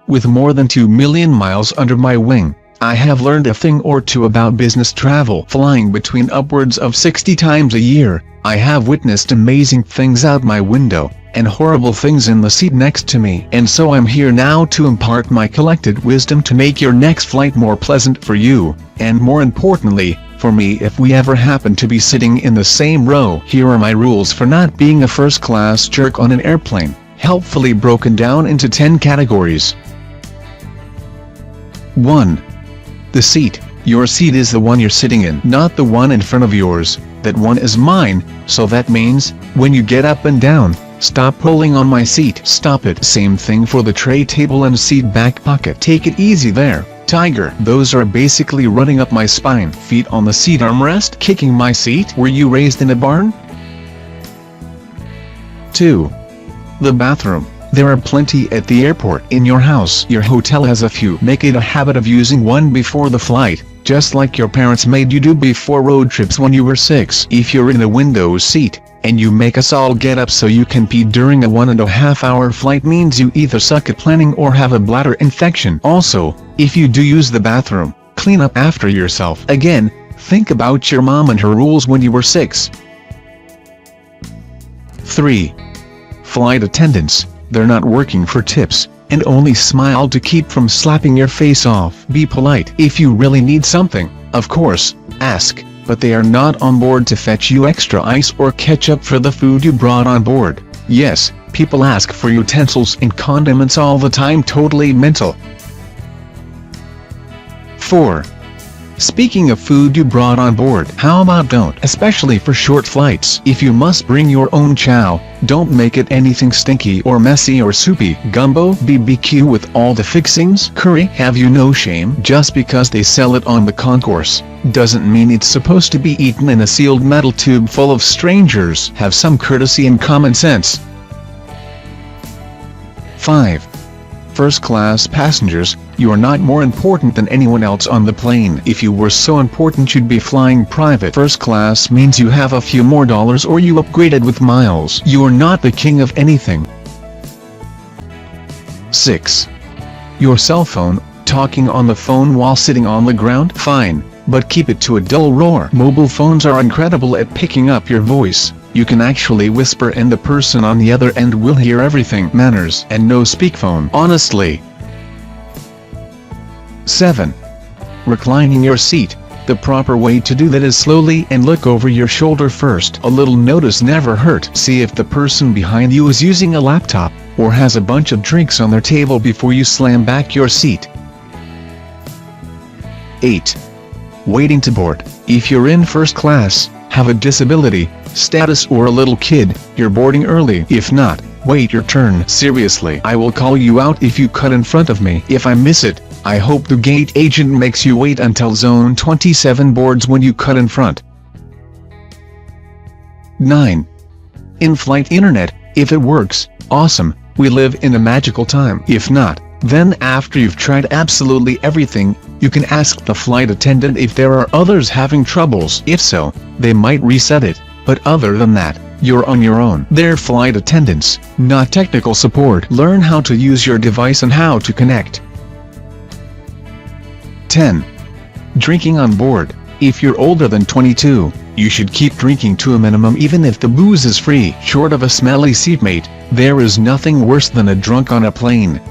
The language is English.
With more than 2 million miles under my wing, I have learned a thing or two about business travel. Flying between upwards of 60 times a year, I have witnessed amazing things out my window, and horrible things in the seat next to me. And so I'm here now to impart my collected wisdom to make your next flight more pleasant for you, and more importantly, for me if we ever happen to be sitting in the same row. Here are my rules for not being a first-class jerk on an airplane, helpfully broken down into 10 categories. 1. The seat. Your seat is the one you're sitting in, not the one in front of yours. That one is mine, so that means, when you get up and down, stop pulling on my seat. Stop it. Same thing for the tray table and seat back pocket. Take it easy there, tiger. Those are basically running up my spine. Feet on the seat armrest. Kicking my seat. Were you raised in a barn? 2. The bathroom. There are plenty at the airport. In your house, your hotel has a few. Make it a habit of using one before the flight, just like your parents made you do before road trips when you were 6. If you're in a window seat, and you make us all get up so you can pee during a 1.5 hour flight, means you either suck at planning or have a bladder infection. Also, if you do use the bathroom, clean up after yourself. Again, think about your mom and her rules when you were 6. 3. Flight attendants. They're not working for tips, and only smile to keep from slapping your face off. Be polite. If you really need something, of course, ask, but they are not on board to fetch you extra ice or ketchup for the food you brought on board. Yes, people ask for utensils and condiments all the time. Totally mental. 4. Speaking of food you brought on board, how about don't? Especially for short flights. If you must bring your own chow, don't make it anything stinky or messy or soupy. Gumbo, BBQ with all the fixings, curry. Have you no shame? Just because they sell it on the concourse, doesn't mean it's supposed to be eaten in a sealed metal tube full of strangers. Have some courtesy and common sense. 5. First-class passengers. You are not more important than anyone else on the plane. If you were so important you'd be flying private. First class means you have a few more dollars or you upgraded with miles. You are not the king of anything. 6. Your cell phone. Talking on the phone while sitting on the ground? Fine, but keep it to a dull roar. Mobile phones are incredible at picking up your voice. You can actually whisper and the person on the other end will hear everything. Manners and no speakphone. Honestly. 7. Reclining your seat. The proper way to do that is slowly and look over your shoulder first. A little notice never hurt. See if the person behind you is using a laptop, or has a bunch of drinks on their table before you slam back your seat. 8. Waiting to board. If you're in first class, have a disability, status or a little kid, you're boarding early. If not, wait your turn. Seriously, I will call you out if you cut in front of me. If I miss it, I hope the gate agent makes you wait until zone 27 boards when you cut in front. 9. In-flight internet. If it works, awesome, we live in a magical time. If not, then after you've tried absolutely everything, you can ask the flight attendant if there are others having troubles. If so, they might reset it, but other than that, you're on your own. They're flight attendants, not technical support. Learn how to use your device and how to connect. 10. Drinking on board. If you're older than 22, you should keep drinking to a minimum even if the booze is free. Short of a smelly seatmate, there is nothing worse than a drunk on a plane.